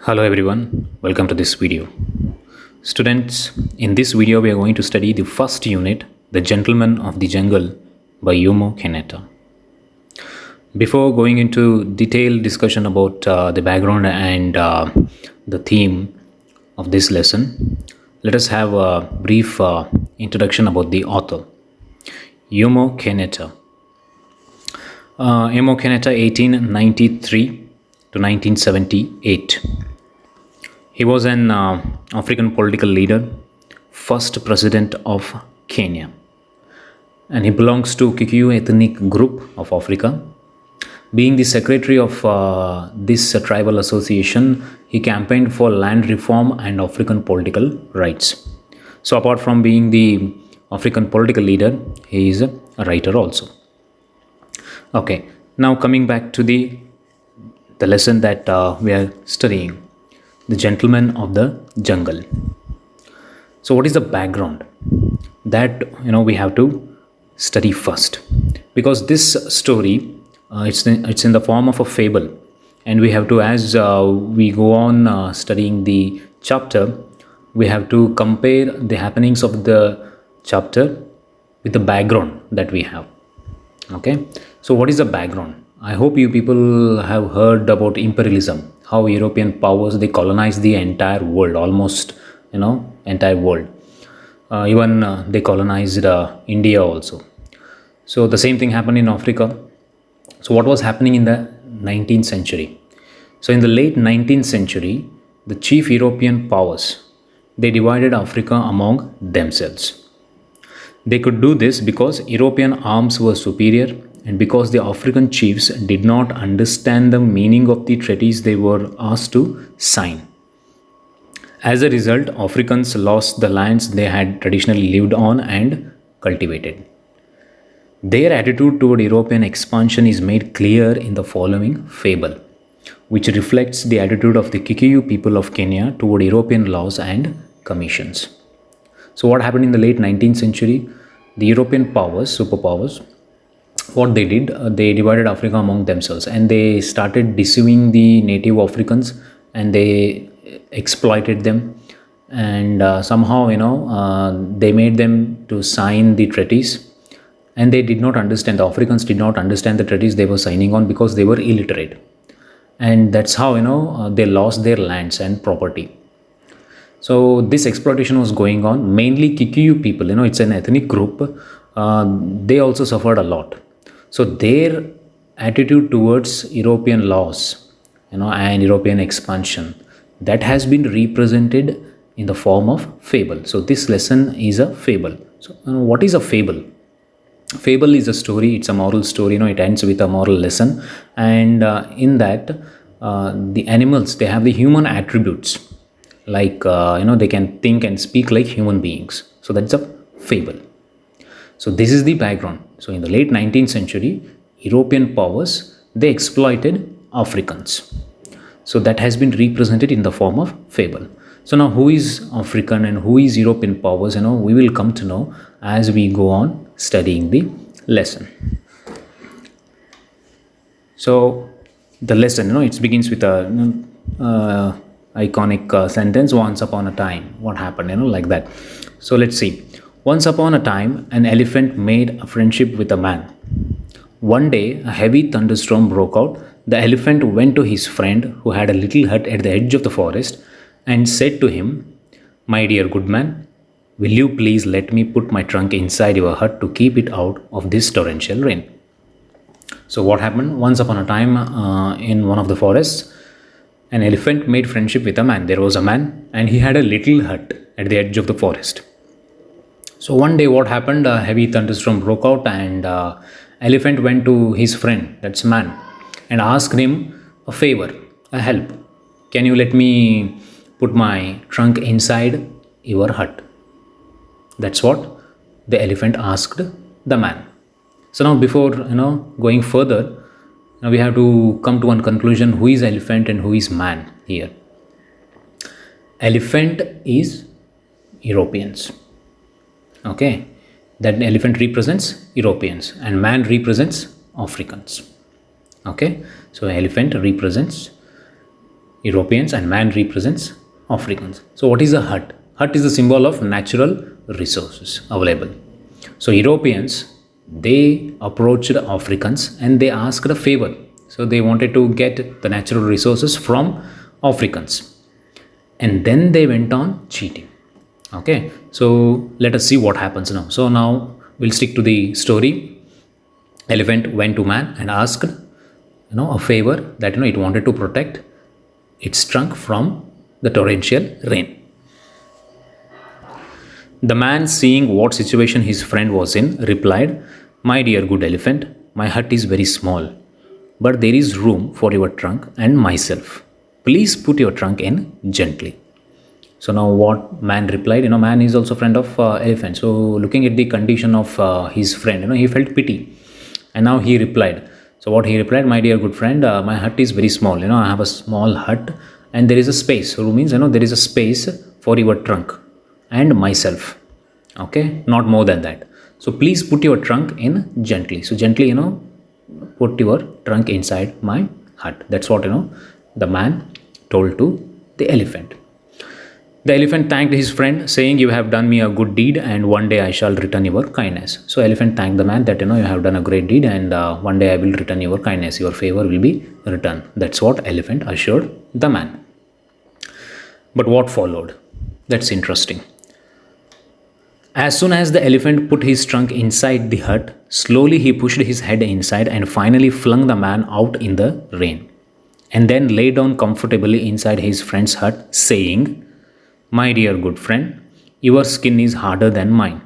Hello everyone, welcome to this video. Students, in this video we are going to study the first unit, The Gentleman of the Jungle by Jomo Kenyatta. Before going into detailed discussion about the background and the theme of this lesson, let us have a brief introduction about the author, Jomo Kenyatta. Jomo Kenyatta, 1893 to 1978. He was an African political leader, first president of Kenya, and he belongs to Kikuyu ethnic group of Africa. Being the secretary of this tribal association, he campaigned for land reform and African political rights. So apart from being the African political leader, he is a writer also. Okay, now coming back to the lesson that we are studying, The Gentleman of the Jungle. So what is the background that we have to study first, because this story it's in the form of a fable, and we have to, as we go on studying the chapter, we have to compare the happenings of the chapter with the background that we have. Okay, so what is the background? I hope you people have heard about imperialism, how European powers, they colonized the entire world, almost entire world. Even they colonized India also. So the same thing happened in Africa. So what was happening in the 19th century? So in the late 19th century, the chief European powers, they divided Africa among themselves. They could do this because European arms were superior, and because the African chiefs did not understand the meaning of the treaties they were asked to sign. As a result, Africans lost the lands they had traditionally lived on and cultivated. Their attitude toward European expansion is made clear in the following fable, which reflects the attitude of the Kikuyu people of Kenya toward European laws and commissions. So what happened in the late 19th century? The European powers, superpowers, what they did, they divided Africa among themselves, and they started deceiving the native Africans, and they exploited them, and somehow they made them to sign the treaties, and they did not understand, the Africans did not understand the treaties they were signing on because they were illiterate, and that's how they lost their lands and property. So this exploitation was going on. Mainly Kikuyu people, it's an ethnic group, they also suffered a lot. So their attitude towards European laws, and European expansion, that has been represented in the form of fable. So this lesson is a fable. So what is a fable? Fable is a story. It's a moral story. It ends with a moral lesson, and in that the animals, they have the human attributes, like they can think and speak like human beings. So that's a fable. So this is the background. So in the late 19th century, European powers, they exploited Africans. So that has been represented in the form of fable. So now who is African and who is European powers, we will come to know as we go on studying the lesson. So the lesson, it begins with a iconic sentence, once upon a time. What happened, like that. So let's see. Once upon a time, an elephant made a friendship with a man. One day, a heavy thunderstorm broke out. The elephant went to his friend, who had a little hut at the edge of the forest, and said to him, "My dear good man, will you please let me put my trunk inside your hut to keep it out of this torrential rain?" So what happened? Once upon a time, in one of the forests, an elephant made friendship with a man. There was a man, and he had a little hut at the edge of the forest. So one day what happened, a heavy thunderstorm broke out, and elephant went to his friend, that's man, and asked him a favor, a help. Can you let me put my trunk inside your hut? That's what the elephant asked the man. So now before going further, now we have to come to one conclusion: who is elephant and who is man here? Elephant is Europeans. Okay, that elephant represents Europeans and man represents Africans. Okay, so elephant represents Europeans, and man represents Africans. So what is a hut? Hut is a symbol of natural resources available. So Europeans, they approached Africans and they asked a favor. So they wanted to get the natural resources from Africans. And then they went on cheating. Okay, so let us see what happens now. So now we'll stick to the story. Elephant went to man and asked a favor that it wanted to protect its trunk from the torrential rain. The man, seeing what situation his friend was in, replied, "My dear good elephant, my hut is very small, but there is room for your trunk and myself. Please put your trunk in gently." So now what man replied, man is also friend of elephant. So looking at the condition of his friend, he felt pity. And now he replied. So what he replied, "My dear good friend, my hut is very small. I have a small hut and there is a space." So means, there is a space for your trunk and myself. Okay, not more than that. So please put your trunk in gently. So gently, put your trunk inside my hut. That's what, the man told to the elephant. The elephant thanked his friend, saying, "You have done me a good deed, and one day I shall return your kindness." So elephant thanked the man that, you have done a great deed, and one day I will return your kindness. Your favor will be returned. That's what elephant assured the man. But what followed? That's interesting. As soon as the elephant put his trunk inside the hut, slowly he pushed his head inside and finally flung the man out in the rain, and then lay down comfortably inside his friend's hut, saying, "My dear good friend, your skin is harder than mine,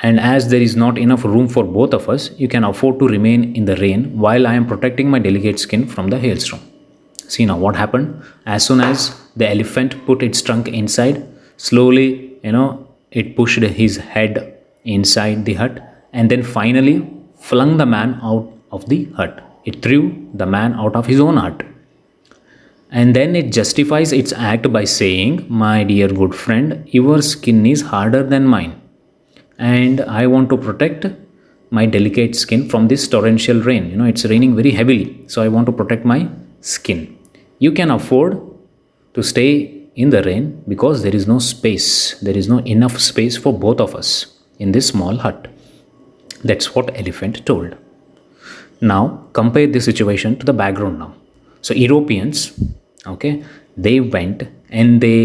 and as there is not enough room for both of us, you can afford to remain in the rain while I am protecting my delicate skin from the hailstorm." See now what happened. As soon as the elephant put its trunk inside, slowly, it pushed his head inside the hut and then finally flung the man out of the hut. It threw the man out of his own hut. And then it justifies its act by saying, "My dear good friend, your skin is harder than mine, and I want to protect my delicate skin from this torrential rain. It's raining very heavily, so I want to protect my skin. You can afford to stay in the rain because there is no space. There is no enough space for both of us in this small hut." That's what elephant told. Now compare this situation to the background now. So Europeans, they went and they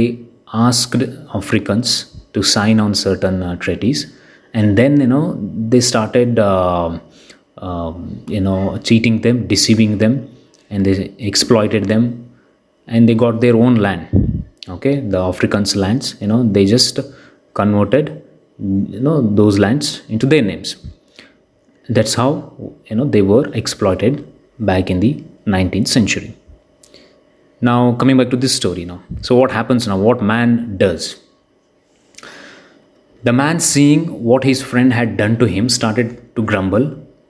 asked Africans to sign on certain treaties, and then they started cheating them, deceiving them, and they exploited them, and they got their own land. The Africans' lands, they just converted those lands into their names. That's how they were exploited back in the 19th century. Now coming back to this story now. So what happens now? What man does? The man, seeing what his friend had done to him, started to grumble.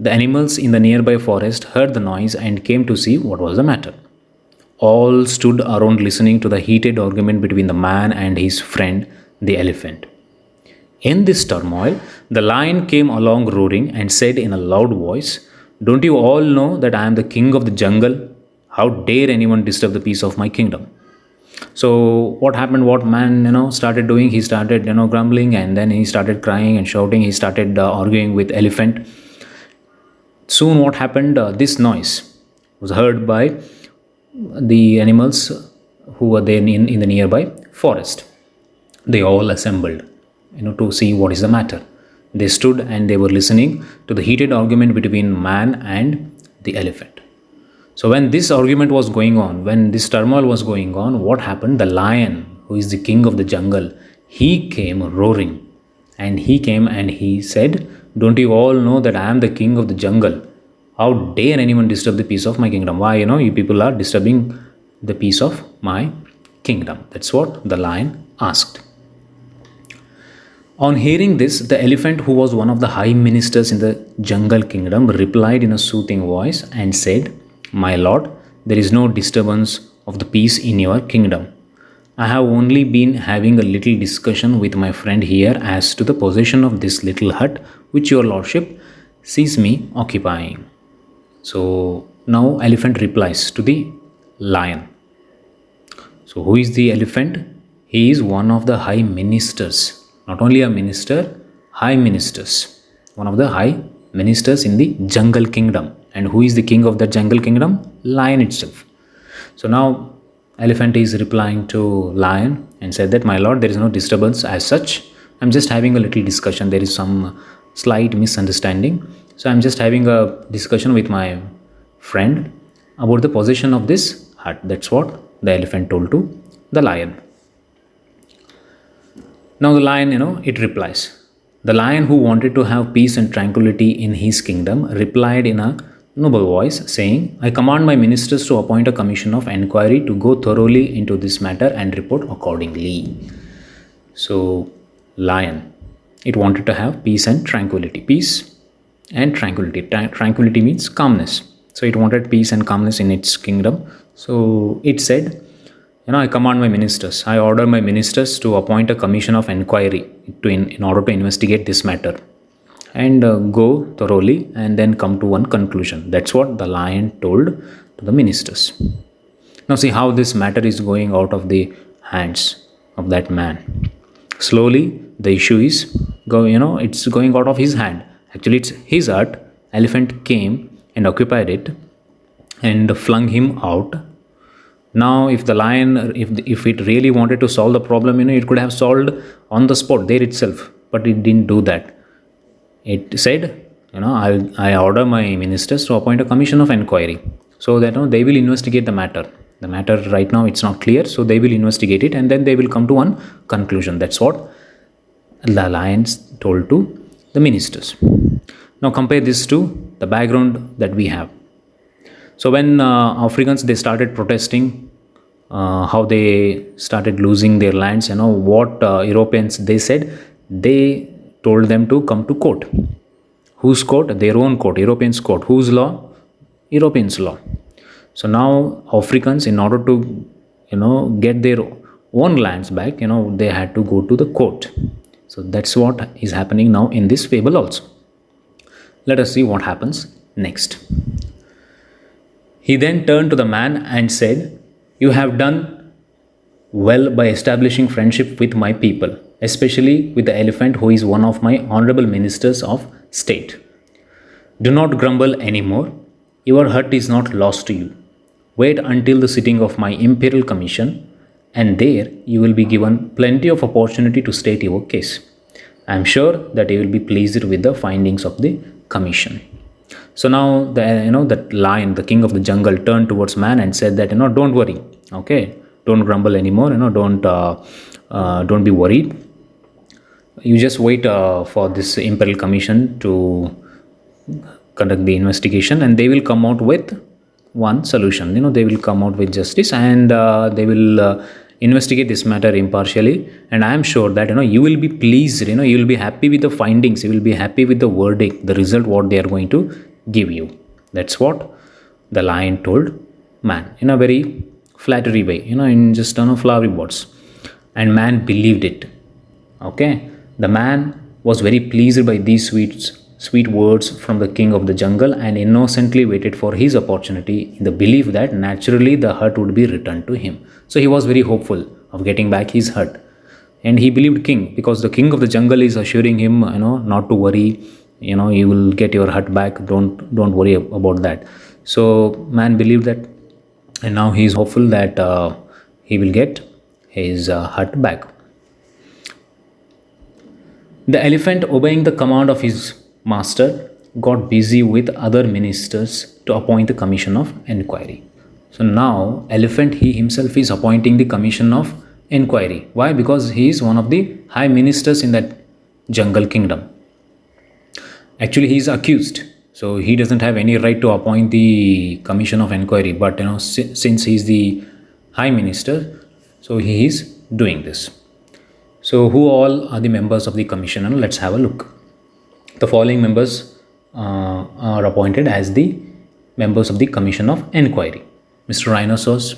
The animals in the nearby forest heard the noise and came to see what was the matter. All stood around listening to the heated argument between the man and his friend, the elephant. In this turmoil, the lion came along roaring and said in a loud voice, "Don't you all know that I am the king of the jungle? How dare anyone disturb the peace of my kingdom?" So what happened? What man started doing? He started grumbling, and then he started crying and shouting. He started arguing with elephant. Soon what happened? This noise was heard by the animals who were there in the nearby forest. They all assembled to see what is the matter. They stood and they were listening to the heated argument between man and the elephant. So when this argument was going on, when this turmoil was going on, what happened? The lion, who is the king of the jungle, he came roaring, and he came and he said, "Don't you all know that I am the king of the jungle? How dare anyone disturb the peace of my kingdom? Why, you people are disturbing the peace of my kingdom?" That's what the lion asked. On hearing this, the elephant, who was one of the high ministers in the jungle kingdom, replied in a soothing voice and said, "My lord, there is no disturbance of the peace in your kingdom. I have only been having a little discussion with my friend here as to the possession of this little hut which your lordship sees me occupying." So now elephant replies to the lion. So who is the elephant? He is one of the high ministers. Not only a minister, high ministers. One of the high ministers in the jungle kingdom. And who is the king of that jungle kingdom? Lion itself. So now elephant is replying to lion and said that, my lord, there is no disturbance as such. I'm just having a little discussion. There is some slight misunderstanding. So I'm just having a discussion with my friend about the possession of this hut. That's what the elephant told to the lion. Now the lion, it replies. The lion, who wanted to have peace and tranquility in his kingdom, replied in a noble voice, saying, I command my ministers to appoint a commission of enquiry to go thoroughly into this matter and report accordingly. So, lion, it wanted to have peace and tranquility. Peace and tranquility. Tranquility means calmness. So, it wanted peace and calmness in its kingdom. So, it said, I command my ministers, I order my ministers to appoint a commission of enquiry in order to investigate this matter and go thoroughly and then come to one conclusion. That's what the lion told to the ministers. Now see how this matter is going out of the hands of that man. Slowly the issue is it's going out of his hand. Actually it's his hut. Elephant came and occupied it and flung him out. Now if the lion, if it really wanted to solve the problem, it could have solved on the spot there itself, but it didn't do that. It said, I order my ministers to appoint a commission of enquiry so that they will investigate the matter. The matter right now, it's not clear, so they will investigate it and then they will come to one conclusion. That's what the lion told to the ministers. Now compare this to the background that we have. So when Africans, they started protesting, how they started losing their lands, what Europeans, they said, they told them to come to court. Whose court? Their own court, Europeans' court. Whose law? Europeans' law. So now Africans, in order to, get their own lands back, they had to go to the court. So that's what is happening now in this fable also. Let us see what happens next. He then turned to the man and said, you have done well by establishing friendship with my people, especially with the elephant, who is one of my honorable ministers of state. Do not grumble anymore. Your hut is not lost to you. Wait until the sitting of my imperial commission, and there you will be given plenty of opportunity to state your case. I am sure that you will be pleased with the findings of the commission. So now that lion, the king of the jungle, turned towards man and said that don't worry, okay, don't grumble anymore, don't be worried. You just wait for this imperial commission to conduct the investigation, and they will come out with one solution. They will come out with justice, and they will investigate this matter impartially. And I am sure that you will be pleased. You will be happy with the findings. You will be happy with the verdict, the result, what they are going to give you. That's what the lion told man in a very flattery way, in just flowery words. And man believed it. Okay, the man was very pleased by these sweet words from the king of the jungle and innocently waited for his opportunity in the belief that naturally the hut would be returned to him. So he was very hopeful of getting back his hut, and he believed king, because the king of the jungle is assuring him not to worry, you will get your hut back, don't worry about that. So man believed that, and now he is hopeful that he will get his hut back. The elephant, obeying the command of his master, got busy with other ministers to appoint the commission of enquiry. So now elephant, he himself is appointing the commission of enquiry. Why? Because he is one of the high ministers in that jungle kingdom. Actually, he is accused, so he doesn't have any right to appoint the commission of enquiry. But since he is the high minister, so he is doing this. So who all are the members of the commission? And let's have a look. The following members are appointed as the members of the commission of enquiry: Mr. Rhinoceros,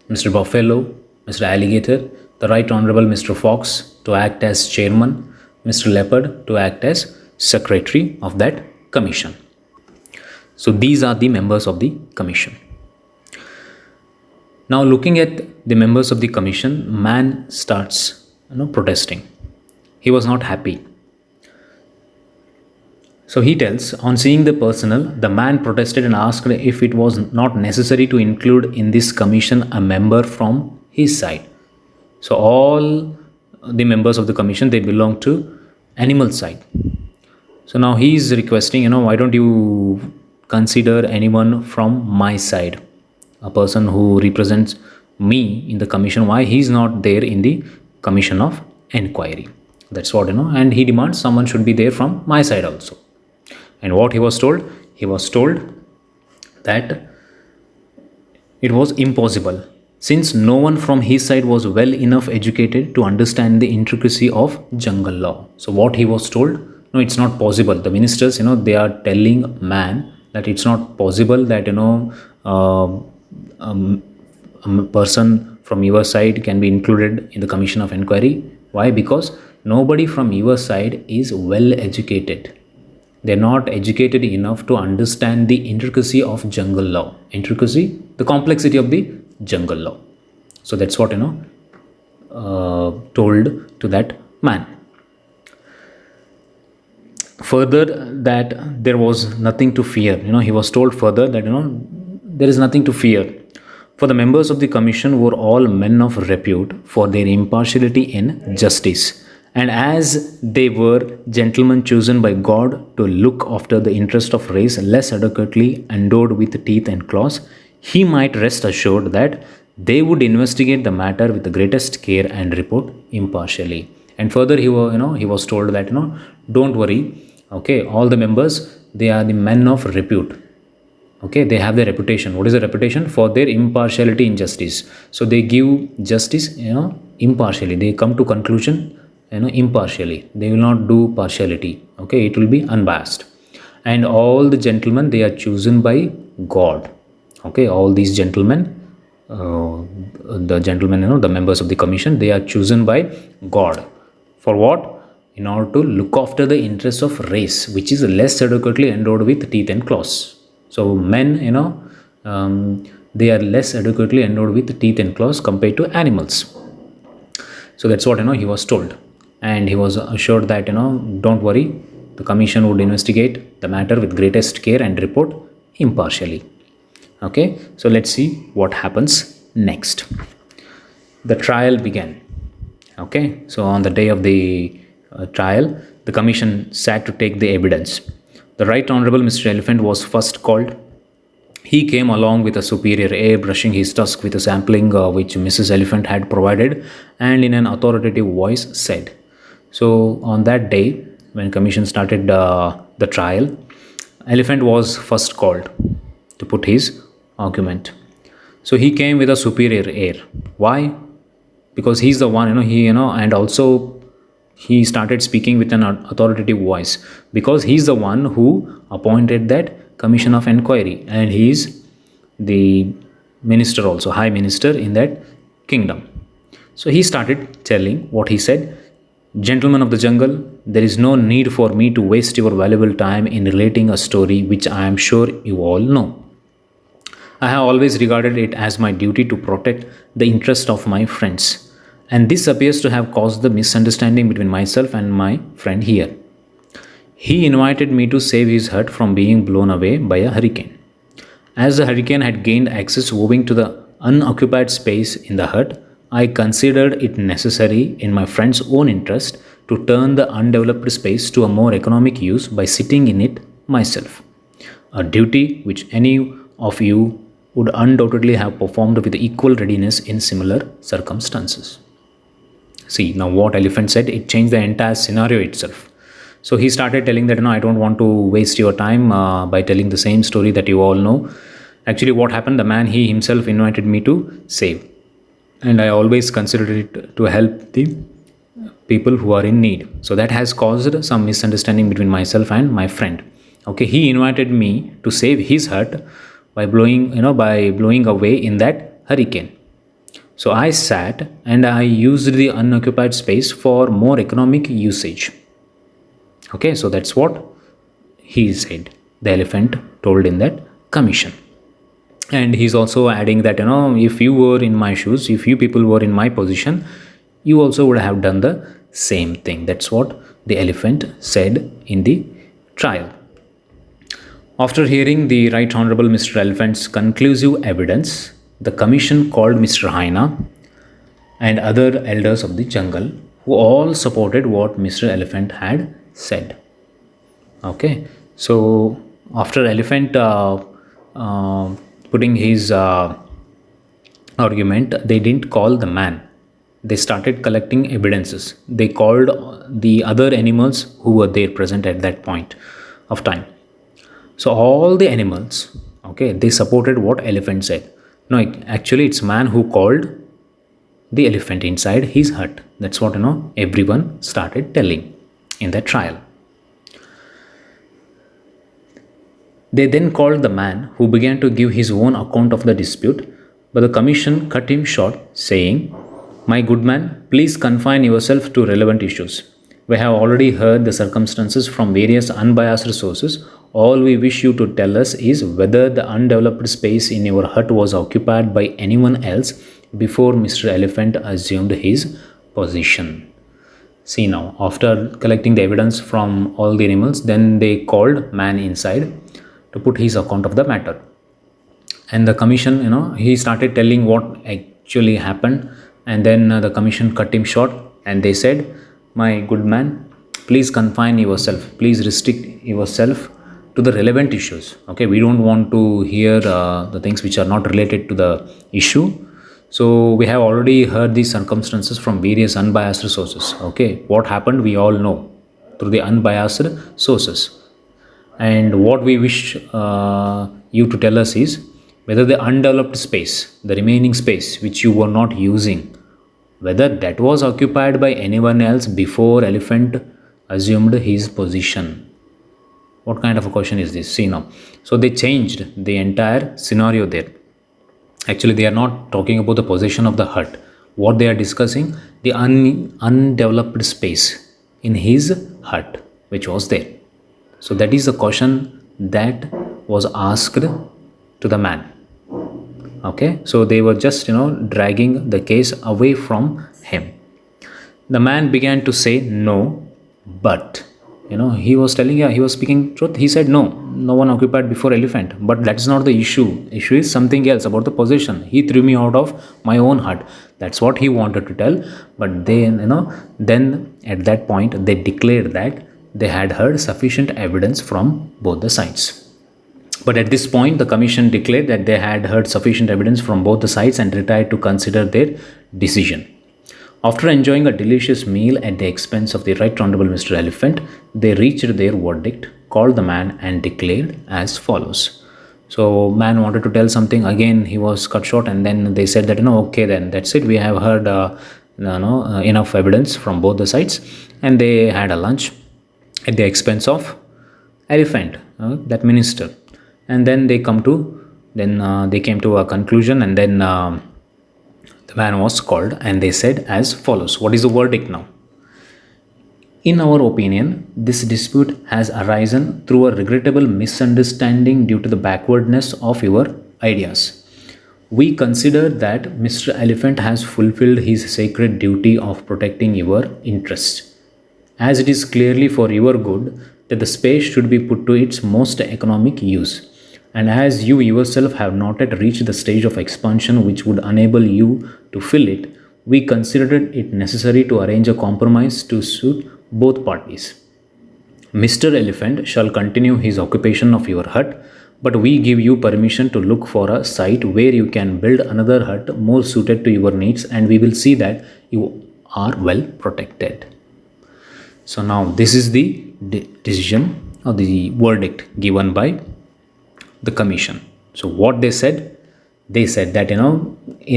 Mr. Buffalo, Mr. Alligator, the Right Honorable Mr. Fox to act as chairman, Mr. Leopard to act as secretary of that commission. So these are the members of the commission. Now looking at the members of the commission, man starts protesting. He was not happy. So he tells, on seeing the personnel, the man protested and asked if it was not necessary to include in this commission a member from his side. So all the members of the commission, they belong to animal side. So now he is requesting, why don't you consider anyone from my side, a person who represents me in the commission, why he is not there in the commission of inquiry. That's what, and he demands someone should be there from my side also. And what he was told? He was told that it was impossible, since no one from his side was well enough educated to understand the intricacy of jungle law. So what he was told? No, it's not possible. The ministers, they are telling man that it's not possible that, a person from your side can be included in the commission of inquiry. Why? Because nobody from your side is well educated. They're not educated enough to understand the intricacy of jungle law. Intricacy, the complexity of the jungle law. So that's what, told to that man. Further, that there was nothing to fear. He was told further that, there is nothing to fear. For the members of the commission were all men of repute for their impartiality in justice. And as they were gentlemen chosen by God to look after the interest of race less adequately endowed with teeth and claws, he might rest assured that they would investigate the matter with the greatest care and report impartially. And further, he was told that, don't worry. Okay, all the members, they are the men of repute. Okay, they have their reputation. What is the reputation? For their impartiality in justice. So they give justice, impartially. They come to conclusion, impartially. They will not do partiality. Okay, it will be unbiased. And all the gentlemen, they are chosen by God. Okay, all these gentlemen, the gentlemen, the members of the commission, they are chosen by God. For what? In order to look after the interests of race, which is less adequately endowed with teeth and claws. So men, they are less adequately endowed with teeth and claws compared to animals. So that's what, he was told. And he was assured that, don't worry, the commission would investigate the matter with greatest care and report impartially. Okay, so let's see what happens next. The trial began. Okay, so on the day of the trial, the commission sat to take the evidence. The Right Honorable Mr. Elephant was first called. He came along with a superior air, brushing his tusk with a sampling which Mrs. Elephant had provided, and in an authoritative voice said. So on that day, when commission started the trial, Elephant was first called to put his argument. So he came with a superior air. Why? Because he's the one, and also he started speaking with an authoritative voice, because he's the one who appointed that commission of inquiry, and he is the minister also, high minister in that kingdom. So he started telling what he said. Gentlemen of the jungle, there is no need for me to waste your valuable time in relating a story which I am sure you all know. I have always regarded it as my duty to protect the interest of my friends, and this appears to have caused the misunderstanding between myself and my friend here. He invited me to save his hut from being blown away by a hurricane. As the hurricane had gained access owing to the unoccupied space in the hut, I considered it necessary in my friend's own interest to turn the undeveloped space to a more economic use by sitting in it myself, a duty which any of you would undoubtedly have performed with equal readiness in similar circumstances. See, now what Elephant said, it changed the entire scenario itself. So he started telling that, I don't want to waste your time by telling the same story that you all know. Actually, what happened, the man, he himself invited me to save. And I always considered it to help the people who are in need. So that has caused some misunderstanding between myself and my friend. Okay, he invited me to save his hut by blowing away in that hurricane. So I sat and I used the unoccupied space for more economic usage. Okay, so that's what he said, the Elephant told in that commission. And he's also adding that, if you were in my shoes, if you people were in my position, you also would have done the same thing. That's what the elephant said in the trial. After hearing the Right Honorable Mr. Elephant's conclusive evidence, the commission called Mr. Hyena and other elders of the jungle, who all supported what Mr. Elephant had said. Okay, so after Elephant putting his argument, they didn't call the man. They started collecting evidences. They called the other animals who were there present at that point of time. So all the animals, okay, they supported what Elephant said. No, actually it's man who called the elephant inside his hut. That's what everyone started telling in that trial. They then called the man, who began to give his own account of the dispute, but the commission cut him short, saying, "My good man, please confine yourself to relevant issues. We have already heard the circumstances from various unbiased sources. All we wish you to tell us is whether the undeveloped space in your hut was occupied by anyone else before Mr. Elephant assumed his position." See now, after collecting the evidence from all the animals, then they called man inside to put his account of the matter. And the commission, he started telling what actually happened, and then the commission cut him short and they said, "My good man, please confine yourself, please restrict yourself to the relevant issues. Okay, we don't want to hear the things which are not related to the issue. So we have already heard these circumstances from various unbiased sources. Okay, what happened we all know through the unbiased sources. And what we wish you to tell us is whether the undeveloped space, the remaining space which you were not using, whether that was occupied by anyone else before Elephant assumed his position." What kind of a question is this? See now. So they changed the entire scenario there. Actually, they are not talking about the possession of the hut. What they are discussing, the undeveloped space in his hut, which was there. So that is the question that was asked to the man. Okay, so they were just dragging the case away from him. The man began to say no, but he was telling, he was speaking truth. He said no one occupied before Elephant, but that's not the issue. Issue is something else about the possession. He threw me out of my own hut. That's what he wanted to tell. But then at that point they declared that they had heard sufficient evidence from both the sides. But at this point, the commission declared that they had heard sufficient evidence from both the sides and retired to consider their decision. After enjoying a delicious meal at the expense of the Right Honorable Mr. Elephant, they reached their verdict, called the man, and declared as follows. So man wanted to tell something. Again, he was cut short, and then they said that okay, then that's it. We have heard enough evidence from both the sides, and they had a lunch at the expense of Elephant, that minister. And then they came to a conclusion, and then the man was called, and they said as follows. What is the verdict now? "In our opinion, this dispute has arisen through a regrettable misunderstanding due to the backwardness of your ideas. We consider that Mr. Elephant has fulfilled his sacred duty of protecting your interests, as it is clearly for your good that the space should be put to its most economic use. And as you yourself have not yet reached the stage of expansion which would enable you to fill it, we considered it necessary to arrange a compromise to suit both parties. Mr. Elephant shall continue his occupation of your hut, but we give you permission to look for a site where you can build another hut more suited to your needs, and we will see that you are well protected." So now this is the decision or the verdict given by the commission. So what they said that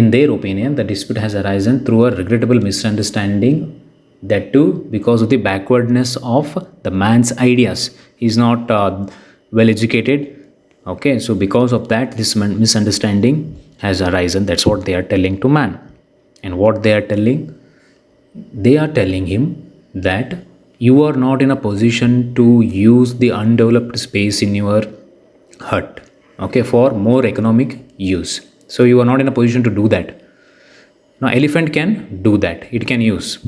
in their opinion the dispute has arisen through a regrettable misunderstanding, that too because of the backwardness of the man's ideas. He's not well educated. Okay, so because of that this misunderstanding has arisen. That's what they are telling to man. And what they are telling him that you are not in a position to use the undeveloped space in your hut. okay, for more economic use. So you are not in a position to do that. Now elephant can do that, it can use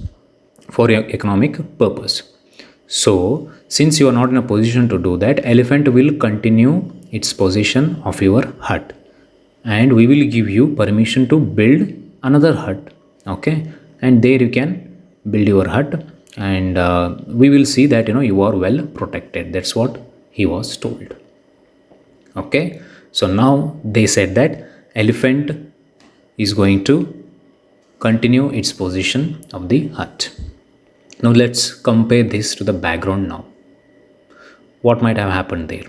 for economic purpose. So since you are not in a position to do that, elephant will continue its possession of your hut, and we will give you permission to build another hut, okay, and there you can build your hut, and we will see that you are well protected. That's what he was told. Okay, so now they said that elephant is going to continue its position of the hut. Now let's compare this to the background now. What might have happened there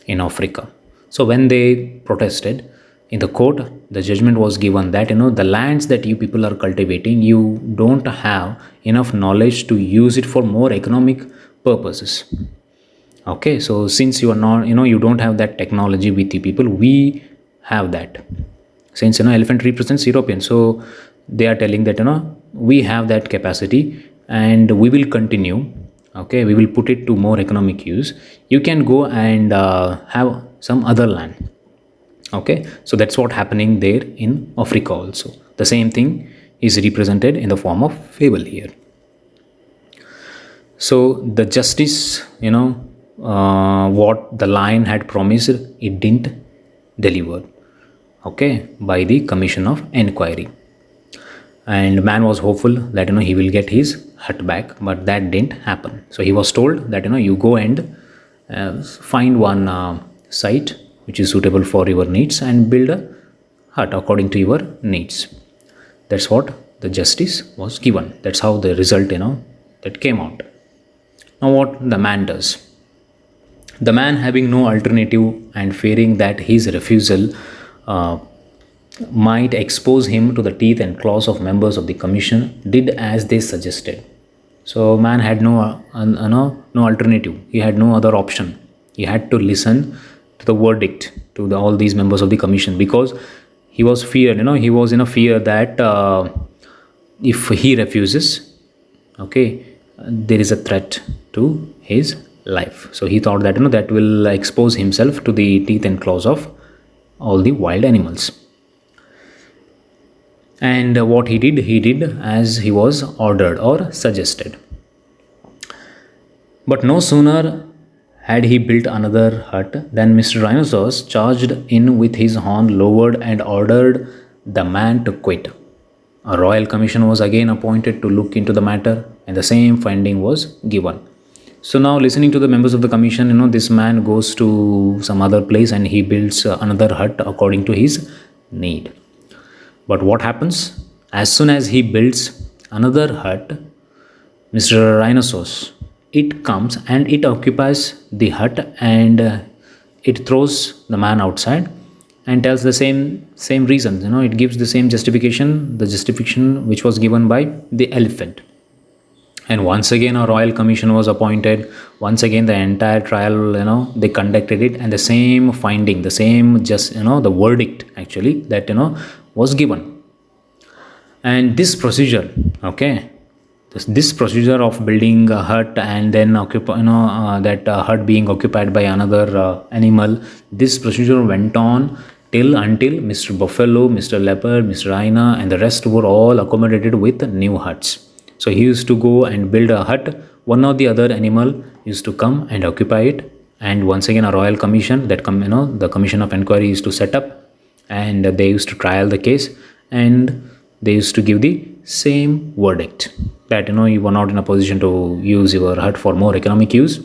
in Africa? So when they protested in the court, the judgment was given that the lands that you people are cultivating, you don't have enough knowledge to use it for more economic purposes. Okay, so since you are not, you don't have that technology with you people, we have that. Since elephant represents European, so they are telling that we have that capacity and we will continue. Okay, we will put it to more economic use. You can go and have some other land. Okay, so that's what happening there in Africa also. The same thing is represented in the form of fable here. So the justice, what the lion had promised, it didn't deliver, okay, by the commission of inquiry. And man was hopeful that he will get his hut back, but that didn't happen. So he was told that you go and find one site which is suitable for your needs and build a hut according to your needs. That's what the justice was given. That's how the result that came out. Now what the man does? The man, having no alternative and fearing that his refusal might expose him to the teeth and claws of members of the commission, did as they suggested. So man had no alternative. He had no other option. He had to listen to the verdict to all these members of the commission, because he was feared. He was in a fear that if he refuses, okay, there is a threat to his life. So he thought that that will expose himself to the teeth and claws of all the wild animals. And what he did as he was ordered or suggested. But no sooner had he built another hut than Mr. Rhinoceros charged in with his horn lowered and ordered the man to quit. A royal commission was again appointed to look into the matter, and the same finding was given. So now, listening to the members of the commission, this man goes to some other place and he builds another hut according to his need. But what happens? As soon as he builds another hut, Mr. Rhinoceros, it comes and it occupies the hut, and it throws the man outside and tells the same reasons. It gives the same justification, the justification which was given by the elephant. And once again a royal commission was appointed. Once again the entire trial, they conducted it, and the same finding, the same the verdict actually that was given. And this procedure, okay, this procedure of building a hut and then that hut being occupied by another animal, this procedure went on until Mr. Buffalo, Mr. Leopard, Mr. Hyena and the rest were all accommodated with new huts. So he used to go and build a hut. One or the other animal used to come and occupy it. And once again, a royal commission, the commission of inquiry used to set up, and they used to trial the case, and they used to give the same verdict that you were not in a position to use your hut for more economic use.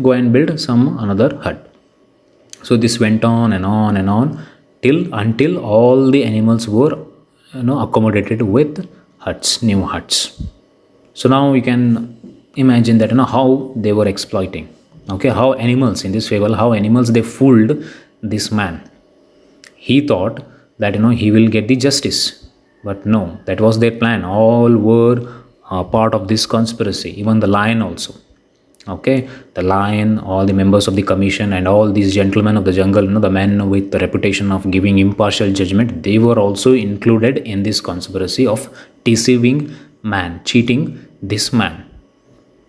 Go and build some another hut. So this went on and on and on until all the animals were accommodated with huts, new huts. So now you can imagine that how they were exploiting, okay, how animals in this fable, how animals they fooled this man. He thought that he will get the justice, but no, that was their plan. All were part of this conspiracy, even the lion also. Okay, the lion, all the members of the commission, and all these gentlemen of the jungle, the men with the reputation of giving impartial judgment, they were also included in this conspiracy of deceiving man, cheating this man.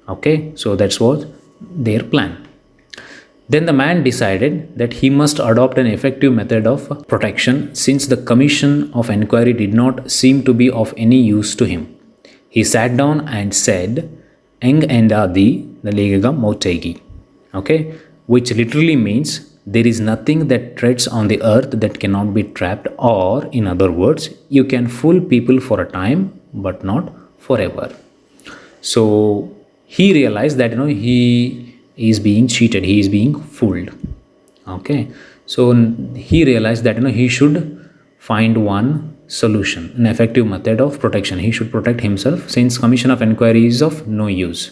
Okay, so that's what their plan. Then the man decided that he must adopt an effective method of protection since the commission of inquiry did not seem to be of any use to him. He sat down and said, Eng enda di naligagam motegi. Okay, which literally means there is nothing that treads on the earth that cannot be trapped, or in other words, you can fool people for a time but not forever. So he realized that he is being cheated, he is being fooled. Okay, so he realized that he should find one solution, an effective method of protection. He should protect himself since commission of inquiry is of no use.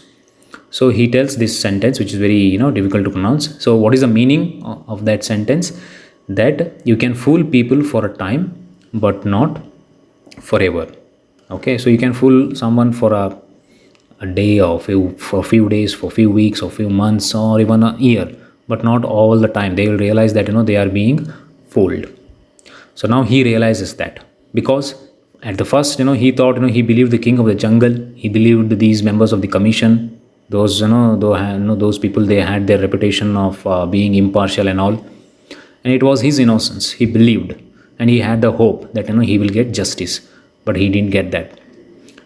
So he tells this sentence, which is very difficult to pronounce. So what is the meaning of that sentence? That you can fool people for a time but not forever. Okay, so you can fool someone for a day or for a few days, for a few weeks or few months or even a year, but not all the time. They will realize that they are being fooled. So now he realizes that, because at the first he thought he believed the king of the jungle, he believed these members of the commission, those those people, they had their reputation of being impartial and all, and it was his innocence. He believed and he had the hope that he will get justice, but he didn't get that.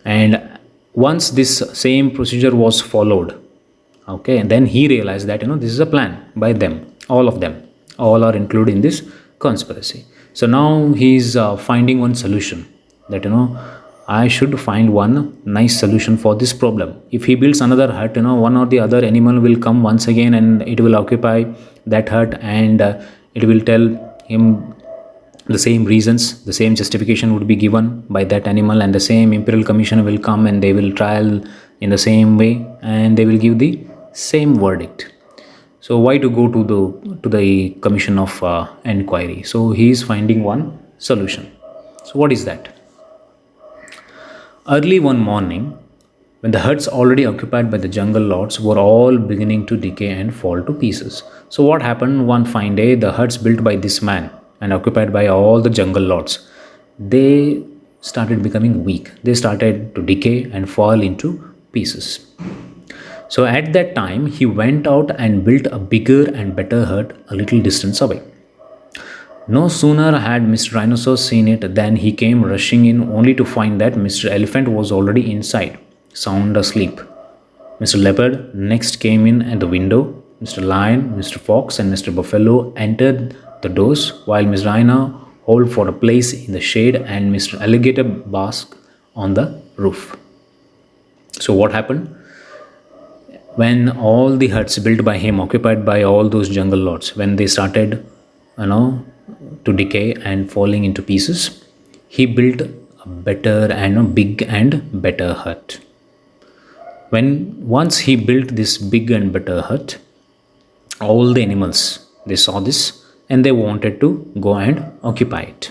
And once this same procedure was followed, okay, and then he realized that this is a plan by them, all of them, all are included in this conspiracy. So now he is finding one solution, that I should find one nice solution for this problem. If he builds another hut, one or the other animal will come once again and it will occupy that hut, and it will tell him the same reasons, the same justification would be given by that animal, and the same imperial commission will come and they will trial in the same way and they will give the same verdict. So why to go to the commission of inquiry? So he is finding one solution. So what is that? Early one morning, when the huts already occupied by the jungle lords were all beginning to decay and fall to pieces. So what happened one fine day? The huts built by this man and occupied by all the jungle lords, they started becoming weak. They started to decay and fall into pieces. So at that time, he went out and built a bigger and better hut a little distance away. No sooner had Mr. Rhinoceros seen it than he came rushing in, only to find that Mr. Elephant was already inside, sound asleep. Mr. Leopard next came in at the window. Mr. Lion, Mr. Fox and Mr. Buffalo entered the doors, while Ms. Rhino held for a place in the shade and Mr. Alligator basked on the roof. So what happened? When all the huts built by him, occupied by all those jungle lords, when they started to decay and falling into pieces, he built a better and a big and better hut. Once he built this big and better hut, all the animals, they saw this and they wanted to go and occupy it.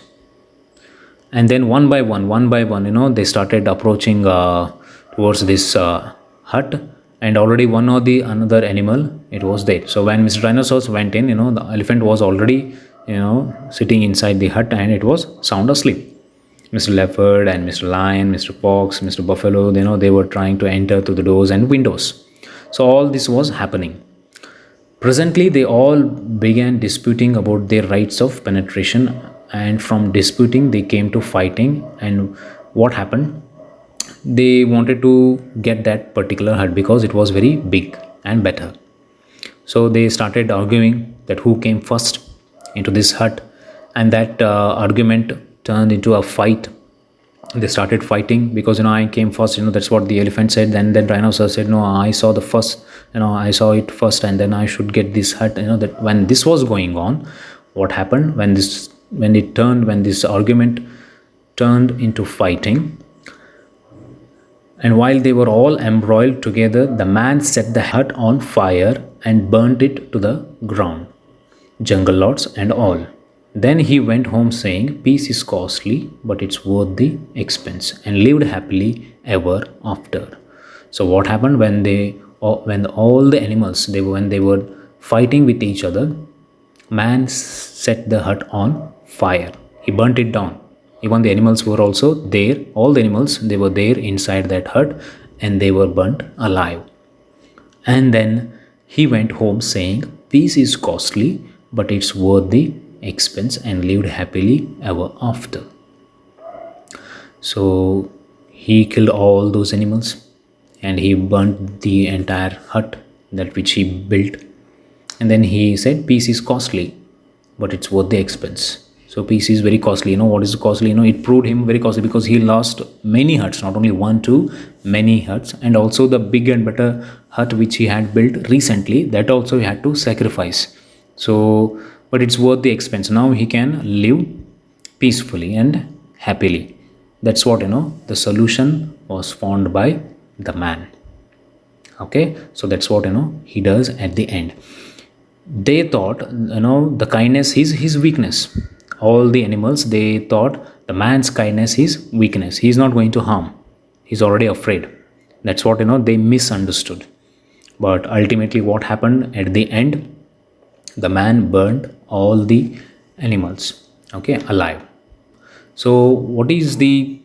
And then one by one, they started approaching towards this hut, and already one or the another animal, it was there. So when Mr. Rhinoceros went in, the elephant was already sitting inside the hut and it was sound asleep. Mr. Leopard and Mr. Lion, Mr. Fox, Mr. Buffalo, they were trying to enter through the doors and windows. So all this was happening. Presently, they all began disputing about their rights of penetration, and from disputing, they came to fighting. And what happened? They wanted to get that particular hut because it was very big and better. So they started arguing that who came first into this hut, and that argument turned into a fight. They started fighting because I came first, that's what the elephant said. Then Rhinoceros said, no, I saw the first, I saw it first, and then I should get this hut. That when this was going on, what happened? When this argument turned into fighting, and while they were all embroiled together, the man set the hut on fire and burnt it to the ground, jungle lords and all. Then he went home saying, peace is costly, but it's worth the expense, and lived happily ever after. So what happened when all the animals, when they were fighting with each other, man set the hut on fire. He burnt it down. Even the animals were also there. All the animals, they were there inside that hut, and they were burnt alive. And then he went home saying, peace is costly, but it's worth the expense, and lived happily ever after. So he killed all those animals and he burnt the entire hut that which he built. And then he said, peace is costly, but it's worth the expense. So peace is very costly. What is costly? It proved him very costly because he lost many huts, not only one, two, many huts. And also the big and better hut which he had built recently, that also he had to sacrifice. So, but it's worth the expense. Now he can live peacefully and happily. That's what, the solution was found by the man. Okay, so that's what, he does at the end. They thought, the kindness is his weakness. All the animals, they thought the man's kindness is weakness. He's not going to harm. He's already afraid. That's what, they misunderstood. But ultimately what happened at the end, the man burned all the animals, okay, alive. So what is the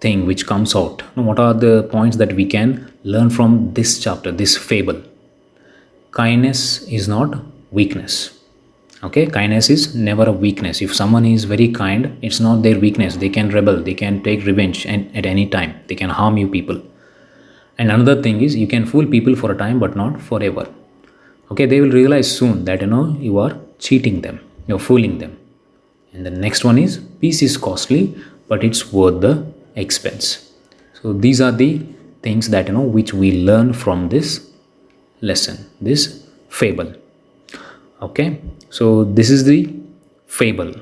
thing which comes out? What are the points that we can learn from this chapter, this fable? Kindness is not weakness. Okay, kindness is never a weakness. If someone is very kind, it's not their weakness. They can rebel, they can take revenge, and at any time they can harm you people. And another thing is, you can fool people for a time but not forever. Okay, they will realize soon that you are cheating them, you're fooling them. And the next one is, peace is costly, but it's worth the expense. So these are the things that which we learn from this lesson, this fable. Okay, so this is the fable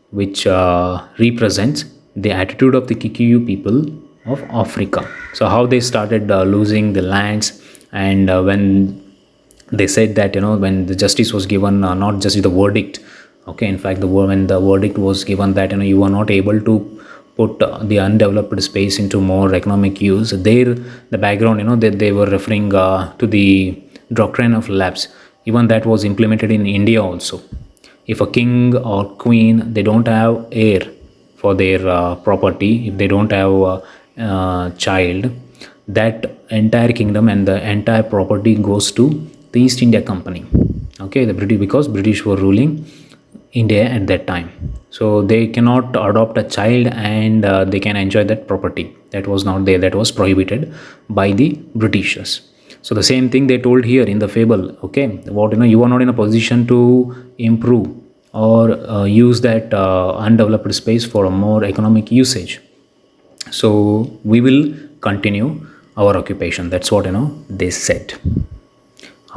which represents the attitude of the Kikuyu people of Africa. So how they started losing the lands, and when they said that when the justice was given, not just the verdict. Okay, in fact, when the verdict was given that you are not able to put the undeveloped space into more economic use, there the background they were referring to the doctrine of lapse. Even that was implemented in India also. If a king or queen, they don't have heir for their property, if they don't have a child, that entire kingdom and the entire property goes to the East India Company. Okay, the British, because British were ruling India at that time, so they cannot adopt a child and they can enjoy that property. That was not there, that was prohibited by the Britishers. So the same thing they told here in the fable. Okay, what you are not in a position to improve or use that undeveloped space for a more economic usage, so we will continue our occupation. That's what they said.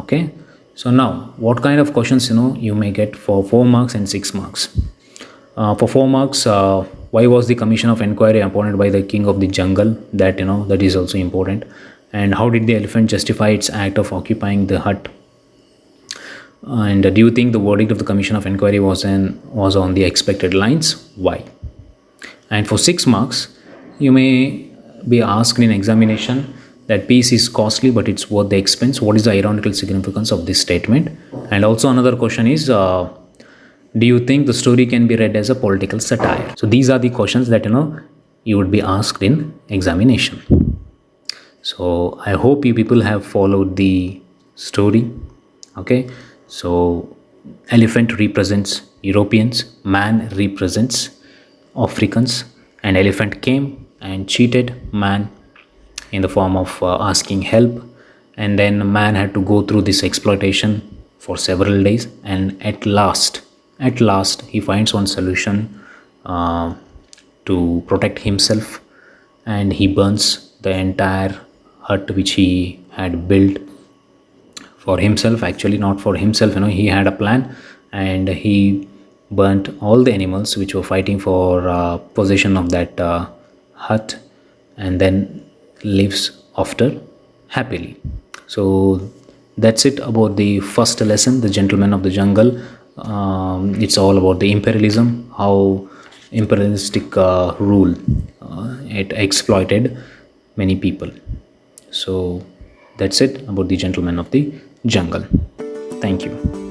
Okay, so now what kind of questions you may get for 4 marks and 6 marks? For 4 marks, why was the commission of inquiry appointed by the king of the jungle? That that is also important. And how did the elephant justify its act of occupying the hut? And do you think the verdict of the commission of inquiry was on the expected lines? Why? And for 6 marks, you may be asked in examination that peace is costly but it's worth the expense. What is the ironical significance of this statement? And also another question is, do you think the story can be read as a political satire? So these are the questions that you would be asked in examination. So I hope you people have followed the story. Okay, so elephant represents Europeans, man represents Africans, and elephant came and cheated man in the form of asking help, and then man had to go through this exploitation for several days, and at last he finds one solution to protect himself, and he burns the entire hut which he had built for himself. Actually not for himself, he had a plan, and he burnt all the animals which were fighting for possession of that hut, and then lives after happily. So that's it about the first lesson, the gentleman of the jungle. It's all about the imperialism, how imperialistic rule it exploited many people. So that's it about the gentleman of the jungle. Thank you.